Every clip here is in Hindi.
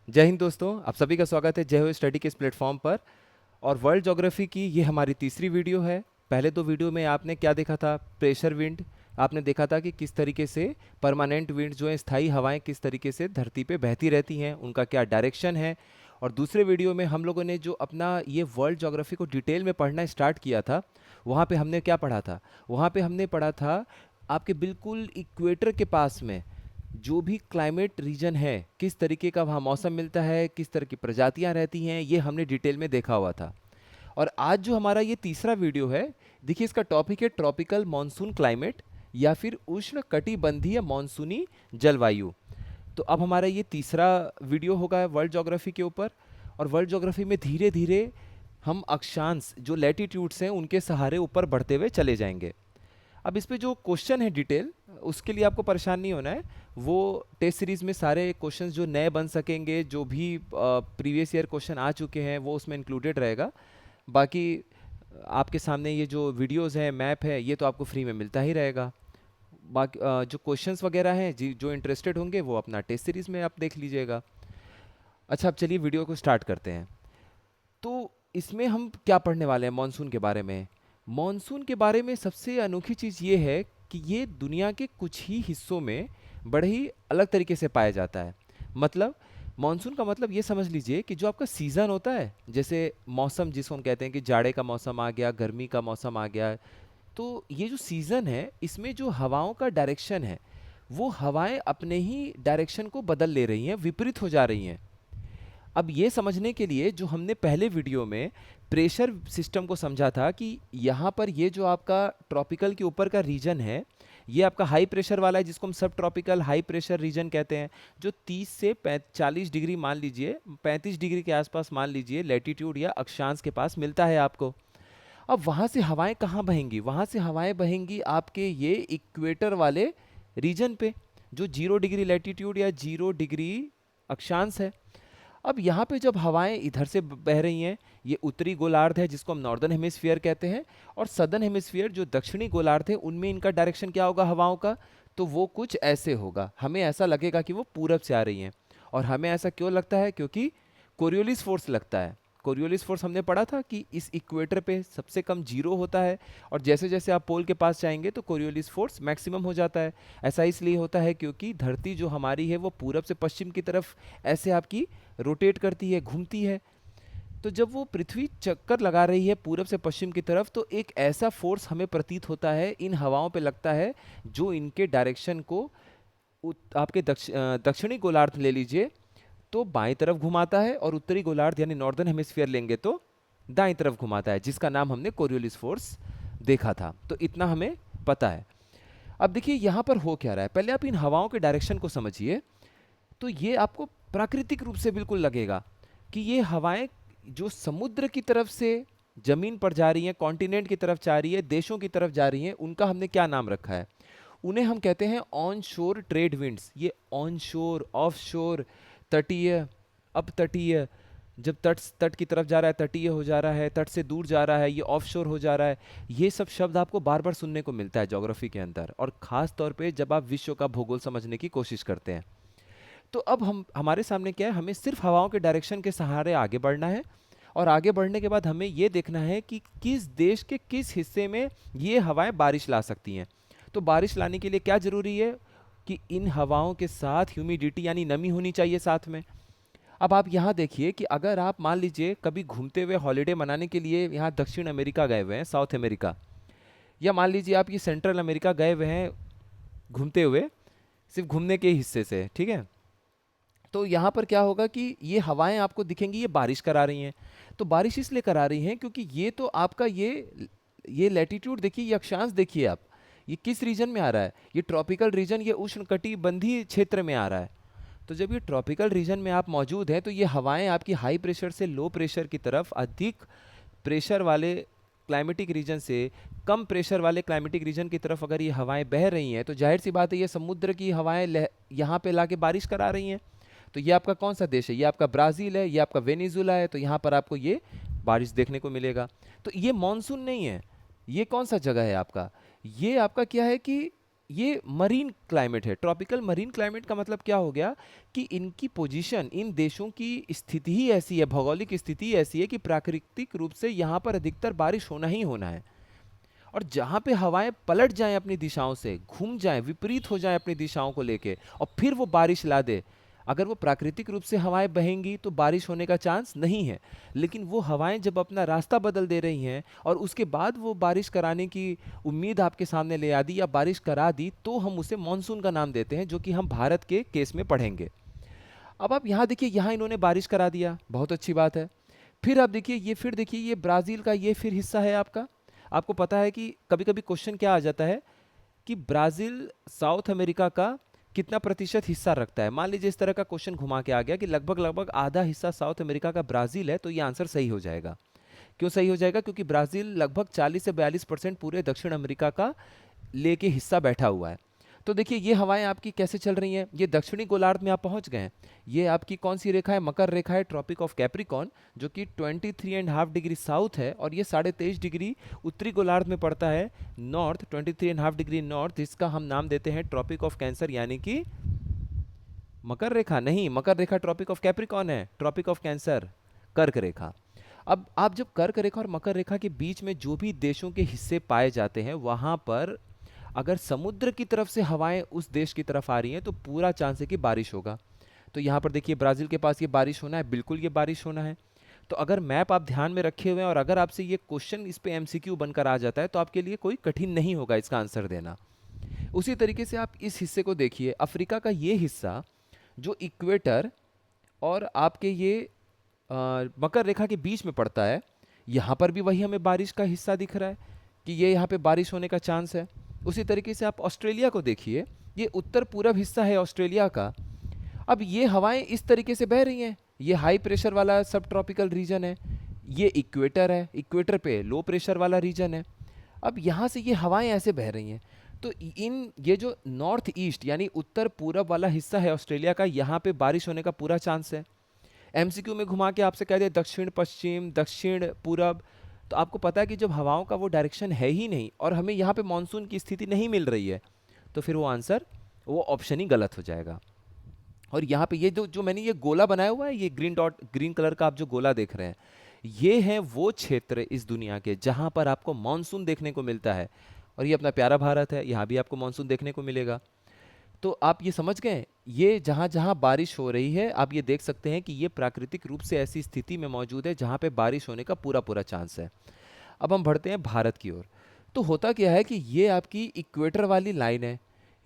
जय हिंद दोस्तों, आप सभी का स्वागत है जय हो स्टडी के इस प्लेटफॉर्म पर। और वर्ल्ड ज्योग्राफी की ये हमारी तीसरी वीडियो है। पहले दो वीडियो में आपने क्या देखा था? Pressure wind. आपने देखा था कि किस तरीके से परमानेंट विंड जो है, स्थायी हवाएं किस तरीके से धरती पे बहती रहती हैं, उनका क्या डायरेक्शन है। और दूसरे वीडियो में हम लोगों ने जो अपना ये वर्ल्ड ज्योग्राफी को डिटेल में पढ़ना स्टार्ट किया था, वहाँ पे हमने क्या पढ़ा था? वहाँ पे हमने पढ़ा था आपके बिल्कुल इक्वेटर के पास में जो भी क्लाइमेट रीजन है, किस तरीके का वहाँ मौसम मिलता है, किस तरह की प्रजातियाँ रहती हैं, ये हमने डिटेल में देखा हुआ था। और आज जो हमारा ये तीसरा वीडियो है, देखिए इसका टॉपिक है ट्रॉपिकल मॉनसून क्लाइमेट या फिर उष्ण कटिबंधीय मॉनसूनी जलवायु। तो अब हमारा ये तीसरा वीडियो होगा वर्ल्ड ज्योग्राफी के ऊपर। और वर्ल्ड ज्योग्राफी में धीरे धीरे हम अक्षांश जो लैटिट्यूड्स हैं उनके सहारे ऊपर बढ़ते हुए चले जाएंगे। अब इस पे जो क्वेश्चन है डिटेल, उसके लिए आपको परेशान नहीं होना है। वो टेस्ट सीरीज में सारे क्वेश्चंस जो नए बन सकेंगे, जो भी प्रीवियस ईयर क्वेश्चन आ चुके हैं, वो उसमें इंक्लूडेड रहेगा। बाकी आपके सामने ये जो वीडियोस हैं, मैप है, ये तो आपको फ्री में मिलता ही रहेगा। बाकी जो क्वेश्चंस वगैरह हैं जी, जो इंटरेस्टेड होंगे वो अपना टेस्ट सीरीज में आप देख लीजिएगा। अच्छा, अब चलिए वीडियो को स्टार्ट करते हैं। तो इसमें हम क्या पढ़ने वाले हैं मॉनसून के बारे में? मॉनसून के बारे में सबसे अनोखी चीज़ ये है कि ये दुनिया के कुछ ही हिस्सों में बड़े ही अलग तरीके से पाया जाता है। मतलब मॉनसून का मतलब ये समझ लीजिए कि जो आपका सीज़न होता है, जैसे मौसम जिसको हम कहते हैं कि जाड़े का मौसम आ गया, गर्मी का मौसम आ गया, तो ये जो सीज़न है इसमें जो हवाओं का डायरेक्शन है, वो हवाएं अपने ही डायरेक्शन को बदल ले रही हैं, विपरीत हो जा रही हैं। अब ये समझने के लिए जो हमने पहले वीडियो में प्रेशर सिस्टम को समझा था कि यहाँ पर ये जो आपका ट्रॉपिकल के ऊपर का रीजन है, ये आपका हाई प्रेशर वाला है, जिसको हम सब ट्रॉपिकल हाई प्रेशर रीजन कहते हैं, जो 30 से 40 डिग्री मान लीजिए, 35 डिग्री के आसपास मान लीजिए लैटिट्यूड या अक्षांश के पास मिलता है आपको। अब वहाँ से हवाएं कहाँ बहेंगी? वहाँ से हवाएं बहेंगी आपके ये इक्वेटर वाले रीजन पे, जो 0 डिग्री लैटिट्यूड या 0 डिग्री अक्षांश है। अब यहाँ पे जब हवाएं इधर से बह रही हैं, ये उत्तरी गोलार्ध है जिसको हम नॉर्दर्न हेमिस्फीयर कहते हैं, और सदर्न हेमिस्फीयर जो दक्षिणी गोलार्ध है, उनमें इनका डायरेक्शन क्या होगा हवाओं का? तो वो कुछ ऐसे होगा, हमें ऐसा लगेगा कि वो पूरब से आ रही हैं। और हमें ऐसा क्यों लगता है? क्योंकि कोरियोलिस फोर्स लगता है। कोरियोलिस फोर्स हमने पढ़ा था कि इस इक्वेटर पे सबसे कम जीरो होता है, और जैसे जैसे आप पोल के पास जाएंगे तो कोरियोलिस फोर्स मैक्सिमम हो जाता है। ऐसा इसलिए होता है क्योंकि धरती जो हमारी है वो पूरब से पश्चिम की तरफ ऐसे आपकी रोटेट करती है, घूमती है। तो जब वो पृथ्वी चक्कर लगा रही है पूरब से पश्चिम की तरफ, तो एक ऐसा फोर्स हमें प्रतीत होता है, इन हवाओं पे लगता है, जो इनके डायरेक्शन को आपके दक्षिणी गोलार्ध ले लीजिए तो बाएं तरफ घुमाता है, और उत्तरी गोलार्ध यानी नॉर्दर्न हेमिस्फीयर लेंगे तो दाएं तरफ घुमाता है, जिसका नाम हमने कोरियोलिस फोर्स देखा था। तो इतना हमें पता है। अब देखिए यहाँ पर हो क्या रहा है, पहले आप इन हवाओं के डायरेक्शन को समझिए। तो ये आपको प्राकृतिक रूप से बिल्कुल लगेगा कि ये हवाएं जो समुद्र की तरफ से जमीन पर जा रही हैं, कॉन्टिनेंट की तरफ जा रही है, देशों की तरफ जा रही हैं, उनका हमने क्या नाम रखा है? उन्हें हम कहते हैं ऑन शोर ट्रेड विंड्स। ये ऑन शोर, ऑफ शोर, तटीय, अपतटीय, जब तट की तरफ जा रहा है तटीय हो जा रहा है, तट से दूर जा रहा है ये ऑफ शोर हो जा रहा है। ये सब शब्द आपको बार बार सुनने को मिलता है ज्योग्राफी के अंदर, और खास तौर पे जब आप विश्व का भूगोल समझने की कोशिश करते हैं। तो अब हम हमारे सामने क्या है, हमें सिर्फ हवाओं के डायरेक्शन के सहारे आगे बढ़ना है। और आगे बढ़ने के बाद हमें ये देखना है कि किस देश के किस हिस्से में ये हवाएं बारिश ला सकती हैं। तो बारिश लाने के लिए क्या जरूरी है? कि इन हवाओं के साथ ह्यूमिडिटी यानी नमी होनी चाहिए साथ में। अब आप यहाँ देखिए कि अगर आप मान लीजिए कभी घूमते हुए हॉलिडे मनाने के लिए यहाँ दक्षिण अमेरिका गए हुए हैं, साउथ अमेरिका, या मान लीजिए आप ये सेंट्रल अमेरिका गए हुए हैं घूमते हुए, सिर्फ घूमने के हिस्से से, ठीक है? तो यहाँ पर क्या होगा कि ये हवाएं आपको दिखेंगी, ये बारिश करा रही हैं। तो बारिश इसलिए करा रही हैं क्योंकि ये तो आपका ये लैटिट्यूड देखिए, ये अक्षांश देखिए आप, ये किस रीजन में आ रहा है? ये ट्रॉपिकल रीजन, ये उष्णकटिबंधीय क्षेत्र में आ रहा है। तो जब ये ट्रॉपिकल रीजन में आप मौजूद हैं, तो ये हवाएं आपकी हाई प्रेशर से लो प्रेशर की तरफ, अधिक प्रेशर वाले क्लाइमेटिक रीजन से कम प्रेशर वाले क्लाइमेटिक रीजन की तरफ अगर ये हवाएं बह रही हैं, तो जाहिर सी बात है ये समुद्र की हवाएं यहाँ पे लाके बारिश करा रही हैं। तो ये आपका कौन सा देश है? ये आपका ब्राज़ील है, ये आपका वेनेजुला है। तो यहाँ पर आपको ये बारिश देखने को मिलेगा। तो ये मानसून नहीं है, ये कौन सा जगह है आपका? ये आपका क्या है कि ये मरीन क्लाइमेट है। ट्रॉपिकल मरीन क्लाइमेट का मतलब क्या हो गया कि इनकी पोजीशन, इन देशों की स्थिति ही ऐसी है, भौगोलिक स्थिति ही ऐसी है कि प्राकृतिक रूप से यहाँ पर अधिकतर बारिश होना ही होना है। और जहाँ पे हवाएं पलट जाएं अपनी दिशाओं से, घूम जाएं, विपरीत हो जाएं अपनी दिशाओं को लेके, और फिर वो बारिश ला दे, अगर वो प्राकृतिक रूप से हवाएं बहेंगी तो बारिश होने का चांस नहीं है। लेकिन वो हवाएं जब अपना रास्ता बदल दे रही हैं और उसके बाद वो बारिश कराने की उम्मीद आपके सामने ले आ दी या बारिश करा दी, तो हम उसे मानसून का नाम देते हैं, जो कि हम भारत के केस में पढ़ेंगे। अब आप यहाँ देखिए, यहाँ इन्होंने बारिश करा दिया, बहुत अच्छी बात है। फिर आप देखिए, ये फिर देखिए, ये ब्राज़ील का ये फिर हिस्सा है आपका। आपको पता है कि कभी कभी क्वेश्चन क्या आ जाता है कि ब्राज़ील साउथ अमेरिका का कितना प्रतिशत हिस्सा रखता है। मान लीजिए इस तरह का क्वेश्चन घुमा के आ गया कि लगभग लगभग आधा हिस्सा साउथ अमेरिका का ब्राज़ील है, तो ये आंसर सही हो जाएगा। क्यों सही हो जाएगा? क्योंकि ब्राज़ील लगभग 40 से 42% पूरे दक्षिण अमेरिका का लेके हिस्सा बैठा हुआ है। तो देखिए ये हवाएं आपकी कैसे चल रही हैं, ये दक्षिणी गोलार्ध में आप पहुंच गए हैं। ये आपकी कौन सी रेखा है? मकर रेखा है, ट्रॉपिक ऑफ कैप्रिकॉन, जो कि 23.5 डिग्री साउथ है, और ये 23.5 डिग्री उत्तरी गोलार्ध में पड़ता है, नॉर्थ 23.5 डिग्री नॉर्थ, जिसका हम नाम देते हैं ट्रॉपिक ऑफ कैंसर, यानी कि मकर रेखा नहीं, मकर रेखा ट्रॉपिक ऑफ कैप्रिकॉन है, ट्रॉपिक ऑफ कैंसर कर्क रेखा। अब आप जब कर्क रेखा और मकर रेखा के बीच में जो भी देशों के हिस्से पाए जाते हैं, वहां पर अगर समुद्र की तरफ से हवाएं उस देश की तरफ आ रही हैं तो पूरा चांस है कि बारिश होगा। तो यहाँ पर देखिए ब्राज़ील के पास ये बारिश होना है, बिल्कुल ये बारिश होना है। तो अगर मैप आप ध्यान में रखे हुए हैं और अगर आपसे ये क्वेश्चन इस पे एमसीक्यू बनकर आ जाता है, तो आपके लिए कोई कठिन नहीं होगा इसका आंसर देना। उसी तरीके से आप इस हिस्से को देखिए, अफ्रीका का ये हिस्सा जो इक्वेटर और आपके ये मकर रेखा के बीच में पड़ता है, यहाँ पर भी वही हमें बारिश का हिस्सा दिख रहा है कि ये यहाँ पे बारिश होने का चांस है। उसी तरीके से आप ऑस्ट्रेलिया को देखिए, ये उत्तर पूरब हिस्सा है ऑस्ट्रेलिया का। अब ये हवाएं इस तरीके से बह रही हैं, ये हाई प्रेशर वाला सब ट्रॉपिकल रीजन है, ये इक्वेटर है, इक्वेटर पे लो प्रेशर वाला रीजन है। अब यहाँ से ये हवाएं ऐसे बह रही हैं, तो इन ये जो नॉर्थ ईस्ट यानी उत्तर पूरब वाला हिस्सा है ऑस्ट्रेलिया का, यहाँ पे बारिश होने का पूरा चांस है। एमसीक्यू में घुमा के आपसे कह दे दक्षिण पश्चिम, दक्षिण पूरब, तो आपको पता है कि जब हवाओं का वो डायरेक्शन है ही नहीं और हमें यहाँ पे मानसून की स्थिति नहीं मिल रही है, तो फिर वो आंसर, वो ऑप्शन ही गलत हो जाएगा। और यहाँ पे ये जो जो मैंने ये गोला बनाया हुआ है, ये ग्रीन डॉट, ग्रीन कलर का आप जो गोला देख रहे हैं, ये है वो क्षेत्र इस दुनिया के जहाँ पर आपको मानसून देखने को मिलता है। और ये अपना प्यारा भारत है, यहाँ भी आपको मानसून देखने को मिलेगा। तो आप ये समझ गए, ये जहाँ जहाँ बारिश हो रही है, आप ये देख सकते हैं कि ये प्राकृतिक रूप से ऐसी स्थिति में मौजूद है जहाँ पे बारिश होने का पूरा पूरा चांस है। अब हम बढ़ते हैं भारत की ओर। तो होता क्या है कि ये आपकी इक्वेटर वाली लाइन है,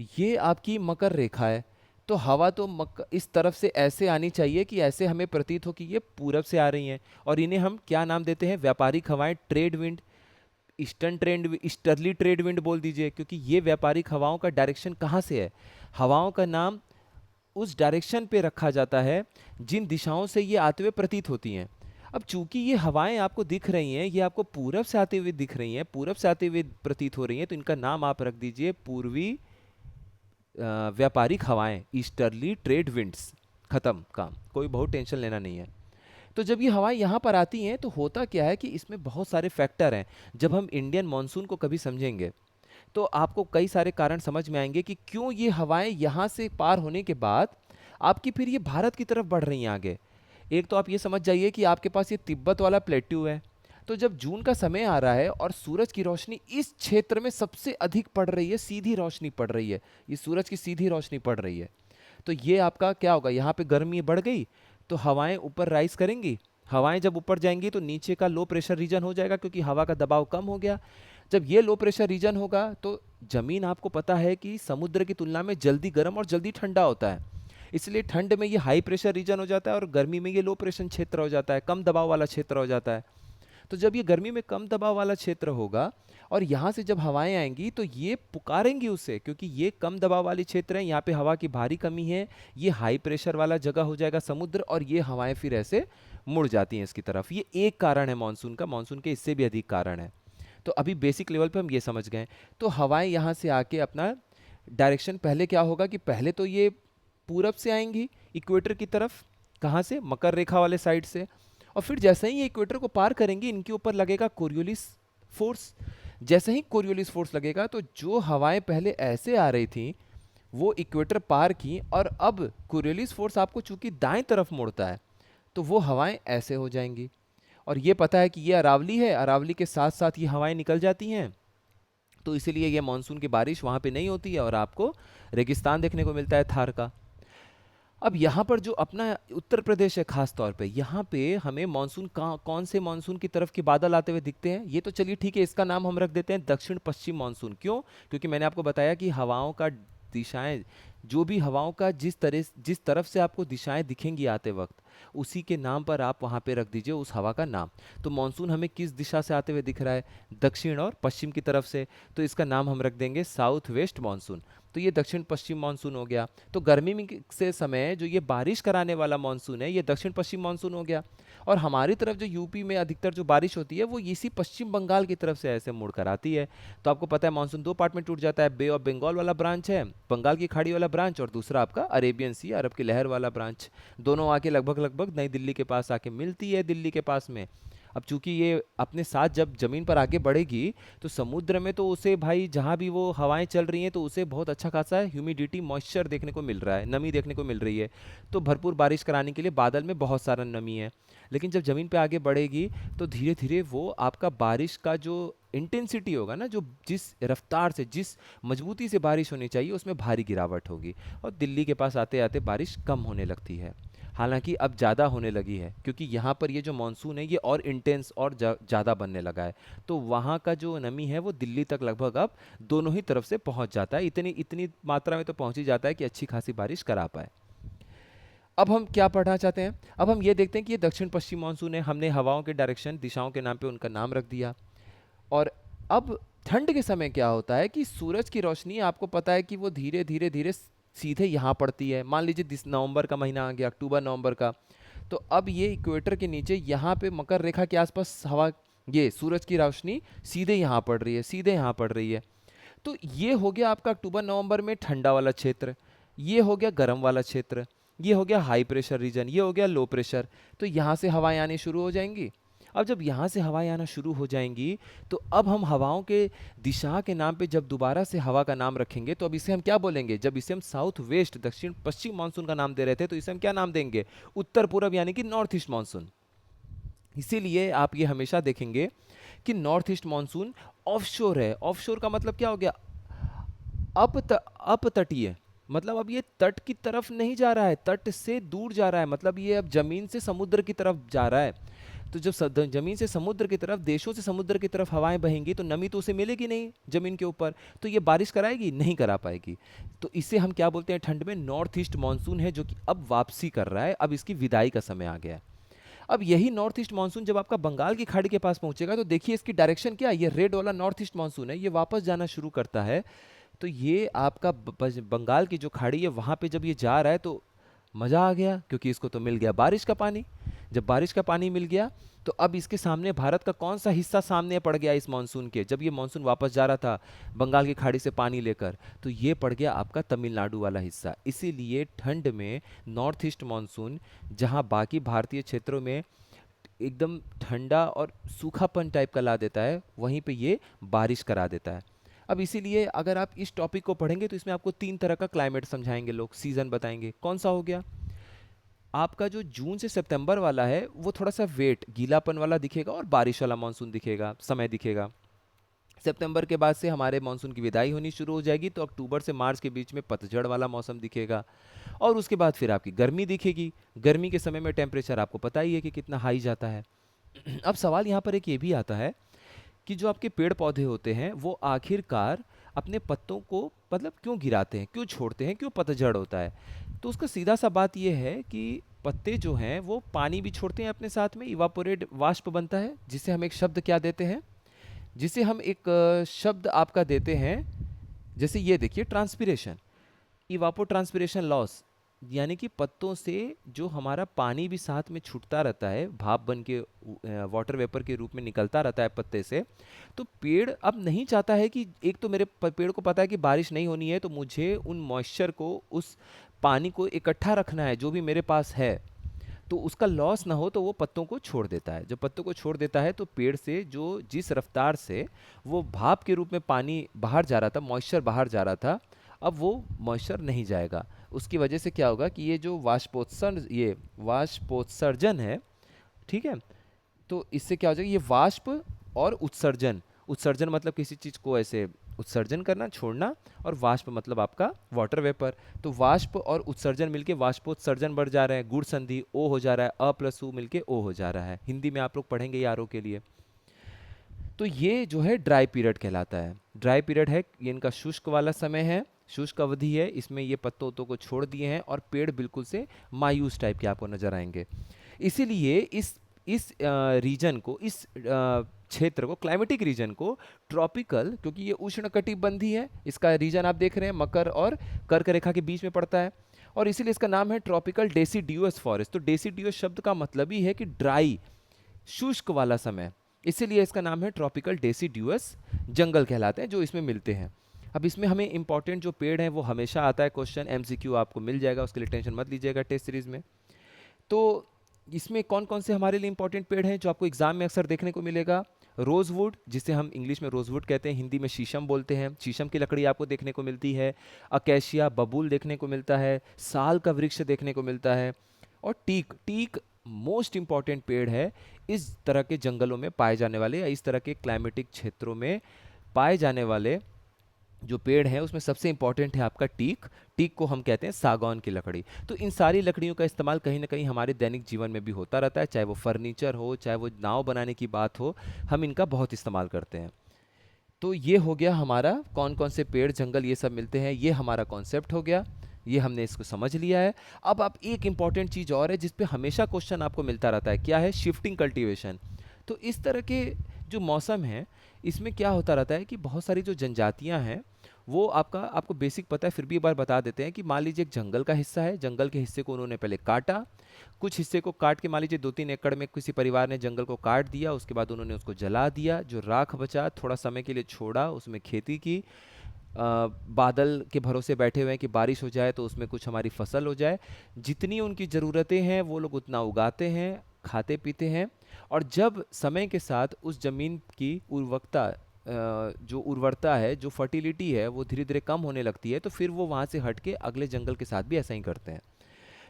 ये आपकी मकर रेखा है। तो हवा तो इस तरफ से ऐसे आनी चाहिए कि ऐसे हमें प्रतीत हो कि ये पूरब से आ रही हैं, और इन्हें हम क्या नाम देते हैं? व्यापारिक हवाएं, trade wind, eastern trend, easterly trade wind बोल दीजिए, क्योंकि ये व्यापारिक हवाओं का डायरेक्शन कहाँ से है? हवाओं का नाम उस डायरेक्शन पे रखा जाता है जिन दिशाओं से ये आते हुए प्रतीत होती हैं। अब चूंकि ये हवाएं आपको दिख रही हैं, ये आपको पूरब से आते हुए दिख रही हैं, पूरब से आते हुए प्रतीत हो रही हैं, तो इनका नाम आप रख दीजिए पूर्वी व्यापारिक हवाएं, ईस्टर्ली ट्रेड विंड्स। खत्म काम, कोई बहुत टेंशन लेना नहीं है। तो जब ये हवाएं यहाँ पर आती हैं तो होता क्या है कि इसमें बहुत सारे फैक्टर हैं। जब हम इंडियन मॉनसून को कभी समझेंगे तो आपको कई सारे कारण समझ में आएंगे कि क्यों ये हवाएं यहाँ से पार होने के बाद आपकी फिर ये भारत की तरफ बढ़ रही हैं आगे। एक तो आप ये समझ जाइए कि आपके पास ये तिब्बत वाला प्लेट्यू है। तो जब जून का समय आ रहा है और सूरज की रोशनी इस क्षेत्र में सबसे अधिक पड़ रही है, सीधी रोशनी पड़ रही है, ये सूरज की सीधी रोशनी पड़ रही है, तो ये आपका क्या होगा? यहाँ पे गर्मी बढ़ गई तो हवाएं ऊपर राइज करेंगी। हवाएं जब ऊपर जाएंगी तो नीचे का लो प्रेशर रीजन हो जाएगा, क्योंकि हवा का दबाव कम हो गया। जब ये लो प्रेशर रीजन होगा तो जमीन, आपको पता है कि समुद्र की तुलना में जल्दी गर्म और जल्दी ठंडा होता है, इसलिए ठंड में ये हाई प्रेशर रीजन हो जाता है और गर्मी में ये लो प्रेशर क्षेत्र हो जाता है, कम दबाव वाला क्षेत्र हो जाता है। तो जब ये गर्मी में कम दबाव वाला क्षेत्र होगा और यहाँ से जब हवाएं आएंगी तो ये पुकारेंगी उसे, क्योंकि ये कम दबाव वाले क्षेत्र हैं, यहाँ पे हवा की भारी कमी है, ये हाई प्रेशर वाला जगह हो जाएगा समुद्र, और ये हवाएं फिर ऐसे मुड़ जाती हैं इसकी तरफ। ये एक कारण है मानसून का, मानसून के इससे भी अधिक कारण है। तो अभी बेसिक लेवल पे हम ये समझ गए। तो हवाएं यहाँ से आके अपना डायरेक्शन, पहले क्या होगा कि पहले तो ये पूरब से आएंगी इक्वेटर की तरफ, कहाँ से? मकर रेखा वाले साइड से। और फिर जैसे ही ये इक्वेटर को पार करेंगी, इनके ऊपर लगेगा कोरियोलिस फोर्स। जैसे ही कोरियोलिस फोर्स लगेगा तो जो हवाएं पहले ऐसे आ रही थी वो इक्वेटर पार की, और अब कोरियोलिस फोर्स आपको चूंकि दाएं तरफ मोड़ता है तो वो हवाएं ऐसे हो जाएंगी। और ये पता है कि ये अरावली है, अरावली के साथ साथ ये हवाएं निकल जाती हैं, तो इसीलिए ये मानसून की बारिश वहां पे नहीं होती है और आपको रेगिस्तान देखने को मिलता है थार का। अब यहाँ पर जो अपना उत्तर प्रदेश है खास तौर पे, यहाँ पे हमें मानसून कौन से मानसून की तरफ के बादल आते हुए दिखते हैं, ये तो चलिए ठीक है, इसका नाम हम रख देते हैं दक्षिण पश्चिम मानसून। क्यों? क्योंकि मैंने आपको बताया कि हवाओं का दिशाएं, जो भी हवाओं का जिस तरफ से आपको दिशाएं दिखेंगी आते वक्त, उसी के नाम पर आप वहाँ पे रख दीजिए उस हवा का नाम। तो मानसून हमें किस दिशा से आते हुए दिख रहा है? दक्षिण और पश्चिम की तरफ से, तो इसका नाम हम रख देंगे साउथ वेस्ट मानसून। तो ये दक्षिण पश्चिम मानसून हो गया। तो गर्मी से समय जो ये बारिश कराने वाला मानसून है, ये दक्षिण पश्चिम मानसून हो गया। और हमारी तरफ जो यूपी में अधिकतर जो बारिश होती है वो इसी पश्चिम बंगाल की तरफ से ऐसे मुड़ कर आती है। तो आपको पता है मानसून दो पार्ट में टूट जाता है, बे ऑफ बंगाल वाला ब्रांच है, बंगाल की खाड़ी वाला ब्रांच, और दूसरा आपका अरेबियन सी, अरब की लहर वाला ब्रांच। दोनों आके लगभग लगभग नई दिल्ली के पास आके मिलती है, दिल्ली के पास में। अब चूंकि ये अपने साथ जब जमीन पर आगे बढ़ेगी तो समुद्र में तो उसे भाई जहाँ भी वो हवाएं चल रही हैं तो उसे बहुत अच्छा खासा ह्यूमिडिटी मॉइस्चर देखने को मिल रहा है, नमी देखने को मिल रही है। तो भरपूर बारिश कराने के लिए बादल में बहुत सारा नमी है। लेकिन जब ज़मीन पे आगे बढ़ेगी तो धीरे धीरे वो आपका बारिश का जो इंटेंसिटी होगा ना, जो जिस रफ्तार से जिस मजबूती से बारिश होनी चाहिए उसमें भारी गिरावट होगी, और दिल्ली के पास आते आते बारिश कम होने लगती है। हालांकि अब ज़्यादा होने लगी है क्योंकि यहाँ पर ये जो मानसून है ये और इंटेंस और ज़्यादा बनने लगा है। तो वहाँ का जो नमी है वो दिल्ली तक लगभग अब दोनों ही तरफ से पहुँच जाता है, इतनी इतनी मात्रा में तो पहुँच ही जाता है कि अच्छी खासी बारिश करा पाए। अब हम क्या पढ़ना चाहते हैं? अब हम ये देखते हैं कि ये दक्षिण पश्चिम मानसून है, हमने हवाओं के डायरेक्शन, दिशाओं के नाम पे उनका नाम रख दिया। और अब ठंड के समय क्या होता है कि सूरज की रोशनी आपको पता है कि वो धीरे धीरे धीरे सीधे यहाँ पड़ती है। मान लीजिए नवंबर का महीना आ गया, अक्टूबर नवंबर का, तो अब ये इक्वेटर के नीचे यहाँ पे मकर रेखा के आसपास हवा, ये सूरज की रोशनी सीधे यहाँ पड़ रही है, सीधे यहाँ पड़ रही है। तो ये हो गया आपका अक्टूबर नवंबर में ठंडा वाला क्षेत्र, ये हो गया गर्म वाला क्षेत्र, ये हो गया हाई प्रेशर रीजन, ये हो गया लो प्रेशर। तो यहाँ से हवाएं आनी शुरू हो जाएंगी। अब जब यहाँ से हवाएं आना शुरू हो जाएंगी तो अब हम हवाओं के दिशा के नाम पे जब दोबारा से हवा का नाम रखेंगे तो अब इसे हम क्या बोलेंगे? जब इसे हम साउथ वेस्ट दक्षिण पश्चिम मानसून का नाम दे रहे थे तो इसे हम क्या नाम देंगे? उत्तर पूरब, यानी कि नॉर्थ ईस्ट मानसून। इसीलिए आप ये हमेशा देखेंगे कि नॉर्थ ईस्ट मानसून ऑफशोर है। ऑफशोर का मतलब क्या हो गया? अपतटीय, मतलब अब ये तट की तरफ नहीं जा रहा है, तट से दूर जा रहा है, मतलब ये अब जमीन से समुद्र की तरफ जा रहा है। तो जब जमीन से समुद्र की तरफ, देशों से समुद्र की तरफ हवाएं बहेंगी तो नमी तो उसे मिलेगी नहीं जमीन के ऊपर, तो ये बारिश कराएगी? नहीं करा पाएगी। तो इसे हम क्या बोलते हैं ठंड में? नॉर्थ ईस्ट मानसून है, जो कि अब वापसी कर रहा है, अब इसकी विदाई का समय आ गया है। अब यही नॉर्थ ईस्ट मानसून जब आपका बंगाल की खाड़ी के पास पहुंचेगा तो देखिए इसकी डायरेक्शन क्या है। ये रेड वाला नॉर्थ ईस्ट मानसून है, ये वापस जाना शुरू करता है। तो ये आपका बंगाल की जो खाड़ी है वहां पे जब ये जा रहा है तो मज़ा आ गया, क्योंकि इसको तो मिल गया बारिश का पानी। जब बारिश का पानी मिल गया तो अब इसके सामने भारत का कौन सा हिस्सा सामने पड़ गया इस मानसून के? जब ये मानसून वापस जा रहा था बंगाल की खाड़ी से पानी लेकर, तो ये पड़ गया आपका तमिलनाडु वाला हिस्सा। इसीलिए ठंड में नॉर्थ ईस्ट मानसून, जहां बाकी भारतीय क्षेत्रों में एकदम ठंडा और सूखापन टाइप का ला देता है, वहीं पे ये बारिश करा देता है। अब इसीलिए अगर आप इस टॉपिक को पढ़ेंगे तो इसमें आपको 3 तरह का क्लाइमेट समझाएंगे लोग, सीजन बताएंगे। कौन सा हो गया? आपका जो जून से सितंबर वाला है वो थोड़ा सा वेट, गीलापन वाला दिखेगा और बारिश वाला मानसून दिखेगा, समय दिखेगा। सितंबर के बाद से हमारे मानसून की विदाई होनी शुरू हो जाएगी, तो अक्टूबर से मार्च के बीच में पतझड़ वाला मौसम दिखेगा। और उसके बाद फिर आपकी गर्मी दिखेगी। गर्मी के समय में टेम्परेचर आपको पता ही है कि कितना हाई जाता है। अब सवाल यहाँ पर एक ये भी आता है कि जो आपके पेड़ पौधे होते हैं वो आखिरकार अपने पत्तों को मतलब क्यों गिराते हैं, क्यों छोड़ते हैं, क्यों पतझड़ होता है? तो उसका सीधा सा बात यह है कि पत्ते जो हैं वो पानी भी छोड़ते हैं अपने साथ में, इवापोरेट वाष्प बनता है, जिसे हम एक शब्द क्या देते हैं, जिसे हम एक शब्द आपका देते हैं, जैसे ये देखिए ट्रांसपिरेशन, इवापो ट्रांसपिरेशन लॉस, यानी कि पत्तों से जो हमारा पानी भी साथ में छूटता रहता है, भाप बन के वाटर वेपर के रूप में निकलता रहता है पत्ते से। तो पेड़ अब नहीं चाहता है कि, एक तो मेरे पेड़ को पता है कि बारिश नहीं होनी है, तो मुझे उन मॉइस्चर को, उस पानी को इकट्ठा रखना है जो भी मेरे पास है। तो उसका लॉस ना हो तो वो पत्तों को छोड़ देता है। जब पत्तों को छोड़ देता है तो पेड़ से जो जिस रफ्तार से वो भाप के रूप में पानी बाहर जा रहा था, मॉइस्चर बाहर जा रहा था, अब वो मॉइस्चर नहीं जाएगा। उसकी वजह से क्या होगा कि ये वाष्पोत्सर्जन है, ठीक है। तो इससे क्या हो जाएगा, ये वाष्प और उत्सर्जन, उत्सर्जन मतलब किसी चीज़ को ऐसे उत्सर्जन करना, छोड़ना, और वाष्प मतलब आपका वाटर वेपर। तो वाष्प और उत्सर्जन मिलके वाष्पोत्सर्जन बढ़ जा रहा है, गुण संधि ओ हो जा रहा है, अ प्लस उ मिलके ओ हो जा रहा है। हिंदी में आप लोग पढ़ेंगे यारों के लिए। तो ये जो है ड्राई पीरियड कहलाता है। ड्राई पीरियड है, ये इनका शुष्क वाला समय है, शुष्क अवधि है। इसमें ये पत्तों उत्तों को छोड़ दिए हैं और पेड़ बिल्कुल से मायूस टाइप के आपको नजर आएंगे। इसीलिए इस रीजन को, इस क्षेत्र को, क्लाइमेटिक रीजन को ट्रॉपिकल, क्योंकि ये उष्णकटिबंधीय है, इसका रीजन आप देख रहे हैं मकर और कर्क रेखा के बीच में पड़ता है, और इसीलिए इसका नाम है ट्रॉपिकल डेसिडियुअस फॉरेस्ट। तो डेसिडियुअस शब्द का मतलब ही है कि ड्राई, शुष्क वाला समय, इसीलिए इसका नाम है ट्रॉपिकल डेसिड्यूअस जंगल कहलाते हैं जो इसमें मिलते हैं। अब इसमें हमें इंपॉर्टेंट जो पेड़ हैं वो हमेशा आता है क्वेश्चन, एमसीक्यू आपको मिल जाएगा, उसके लिए टेंशन मत लीजिएगा टेस्ट सीरीज में। तो इसमें कौन कौन से हमारे लिए इंपॉर्टेंट पेड़ हैं जो आपको एग्जाम में अक्सर देखने को मिलेगा? रोजवुड, जिसे हम इंग्लिश में रोजवुड कहते हैं, हिंदी में शीशम बोलते हैं, शीशम की लकड़ी आपको देखने को मिलती है। अकेशिया, बबूल देखने को मिलता है, साल का वृक्ष देखने को मिलता है, और टीक, टीक मोस्ट इंपॉर्टेंट पेड़ है इस तरह के जंगलों में पाए जाने वाले, या इस तरह के क्लाइमेटिक क्षेत्रों में पाए जाने वाले जो पेड़ है उसमें सबसे इंपॉर्टेंट है आपका टीक। टीक को हम कहते हैं सागौन की लकड़ी। तो इन सारी लकड़ियों का इस्तेमाल कहीं ना कहीं हमारे दैनिक जीवन में भी होता रहता है, चाहे वो फर्नीचर हो, चाहे वो नाव बनाने की बात हो, हम इनका बहुत इस्तेमाल करते हैं। तो ये हो गया हमारा कौन कौन से पेड़ जंगल ये सब मिलते हैं, ये हमारा कॉन्सेप्ट हो गया, ये हमने इसको समझ लिया है। अब आप एक इंपॉर्टेंट चीज़ और है जिस पे हमेशा क्वेश्चन आपको मिलता रहता है, क्या है? Shifting cultivation. तो इस तरह के जो मौसम है इसमें क्या होता रहता है कि बहुत सारी जो जनजातियां हैं वो आपको बेसिक पता है, फिर भी एक बार बता देते हैं कि मान लीजिए एक जंगल का हिस्सा है, जंगल के हिस्से को उन्होंने पहले काटा, कुछ हिस्से को काट के मान लीजिए 2-3 एकड़ में किसी परिवार ने जंगल को काट दिया, उसके बाद उन्होंने उसको जला दिया, जो राख बचा थोड़ा समय के लिए छोड़ा, उसमें खेती की। बादल के भरोसे बैठे हुए हैं कि बारिश हो जाए तो उसमें कुछ हमारी फसल हो जाए। जितनी उनकी ज़रूरतें हैं वो लोग उतना उगाते हैं, खाते पीते हैं, और जब समय के साथ उस ज़मीन की जो उर्वरता है, जो फर्टिलिटी है, वो धीरे धीरे कम होने लगती है, तो फिर वो वहाँ से हट के अगले जंगल के साथ भी ऐसा ही करते हैं।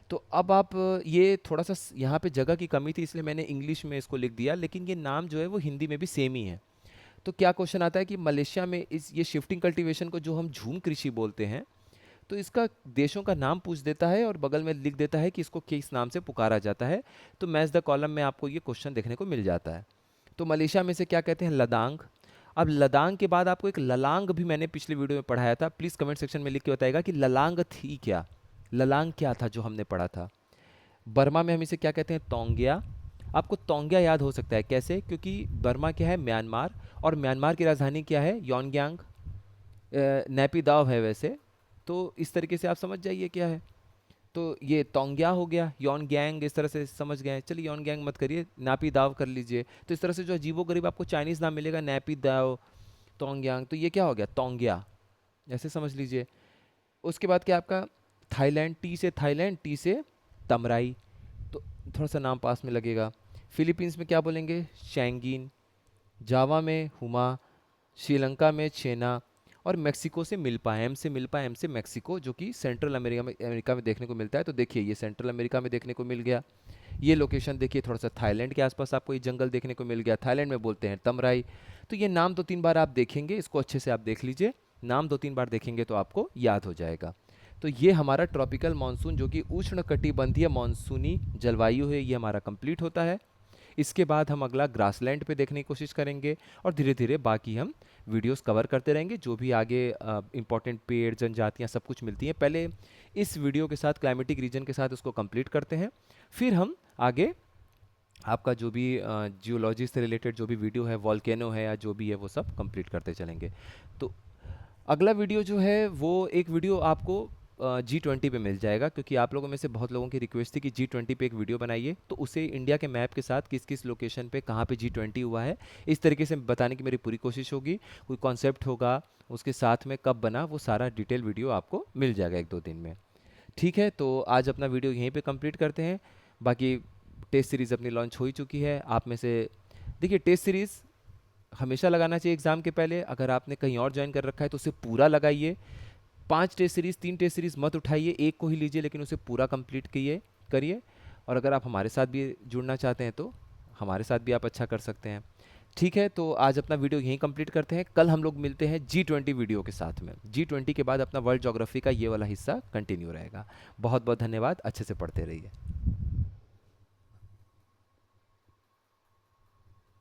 तो अब आप ये थोड़ा सा यहाँ पे जगह की कमी थी इसलिए मैंने इंग्लिश में इसको लिख दिया, लेकिन ये नाम जो है वो हिंदी में भी सेम ही है। तो क्या क्वेश्चन आता है कि मलेशिया में इस ये शिफ्टिंग कल्टीवेशन को जो हम झूम कृषि बोलते हैं, तो इसका देशों का नाम पूछ देता है और बगल में लिख देता है कि इसको किस नाम से पुकारा जाता है। तो मैच द कॉलम में आपको ये क्वेश्चन देखने को मिल जाता है। तो मलेशिया में से क्या कहते हैं? लदांग। अब लदांग के बाद आपको एक ललांग भी मैंने पिछले वीडियो में पढ़ाया था, प्लीज़ कमेंट सेक्शन में लिख के बताएगा कि ललांग थी क्या, ललांग क्या था जो हमने पढ़ा था। बर्मा में हम इसे क्या कहते हैं? तोंगिया। आपको तोंगिया याद हो सकता है कैसे? क्योंकि बर्मा क्या है? म्यांमार, और म्यांमार की राजधानी क्या है? योनग्यांग। नैपीदाव है वैसे, तो इस तरीके से आप समझ जाइए क्या है। तो ये तोंगिया हो गया, योनग्यांग इस तरह से समझ गए। चलिए योनग्यांग मत करिए, नापीदाव कर लीजिए। तो इस तरह से जो अजीबोगरीब आपको चाइनीज़ नाम मिलेगा, नैपीदाव, तोंगियांग, तो ये क्या हो गया? तोंगिया, ऐसे समझ लीजिए। उसके बाद क्या आपका? थाईलैंड, टी से थाईलैंड, टी से तमराई, तो थोड़ा सा नाम पास में लगेगा। फिलीपींस में क्या बोलेंगे? शैंगीन। जावा में हुमा। श्रीलंका में चेना। और मेक्सिको से मिल्पा, एम से मिल्पा, एम से मेक्सिको, जो कि सेंट्रल अमेरिका में देखने को मिलता है। तो देखिए ये सेंट्रल अमेरिका में देखने को मिल गया। ये लोकेशन देखिए थोड़ा सा थाईलैंड के आसपास आपको ये जंगल देखने को मिल गया, थाईलैंड में बोलते हैं तमराई। तो ये नाम 2-3 बार आप देखेंगे, इसको अच्छे से आप देख लीजिए, नाम 2-3 बार देखेंगे तो आपको याद हो जाएगा। तो ये हमारा ट्रॉपिकल मानसून जो कि उष्णकटिबंधीय मानसूनी जलवायु है, ये हमारा कंप्लीट होता है। इसके बाद हम अगला ग्रासलैंड पे देखने की कोशिश करेंगे, और धीरे धीरे बाकी हम वीडियोस कवर करते रहेंगे, जो भी आगे इंपॉर्टेंट पेड़, जनजातियाँ, सब कुछ मिलती हैं। पहले इस वीडियो के साथ क्लाइमेटिक रीजन के साथ उसको कंप्लीट करते हैं, फिर हम आगे आपका जो भी जियोलॉजी से रिलेटेड जो भी वीडियो है, वॉल्केनो है या जो भी है, वो सब कंप्लीट करते चलेंगे। तो अगला वीडियो जो है वो एक वीडियो आपको G20 पे मिल जाएगा, क्योंकि आप लोगों में से बहुत लोगों की रिक्वेस्ट थी कि G20 पे एक वीडियो बनाइए, तो उसे इंडिया के मैप के साथ किस किस लोकेशन पे कहाँ पे G20 हुआ है इस तरीके से बताने की मेरी पूरी कोशिश होगी। कोई कॉन्सेप्ट होगा, उसके साथ में कब बना, वो सारा डिटेल वीडियो आपको मिल जाएगा 1-2 दिन में। ठीक है, तो आज अपना वीडियो यहीं पे कंप्लीट करते हैं। बाकी टेस्ट सीरीज़ अपनी लॉन्च हो ही चुकी है। आप में से देखिए, टेस्ट सीरीज़ हमेशा लगाना चाहिए एग्ज़ाम के पहले। अगर आपने कहीं और ज्वाइन कर रखा है तो उसे पूरा लगाइए। 5 टेस्ट सीरीज़ 3 टेस्ट सीरीज़ मत उठाइए, एक को ही लीजिए लेकिन उसे पूरा कंप्लीट करिए। और अगर आप हमारे साथ भी जुड़ना चाहते हैं तो हमारे साथ भी आप अच्छा कर सकते हैं। ठीक है, तो आज अपना वीडियो यहीं कंप्लीट करते हैं। कल हम लोग मिलते हैं G20 वीडियो के साथ में। G20 के बाद अपना वर्ल्ड ज्योग्राफी का ये वाला हिस्सा कंटिन्यू रहेगा। बहुत बहुत धन्यवाद, अच्छे से पढ़ते रहिए।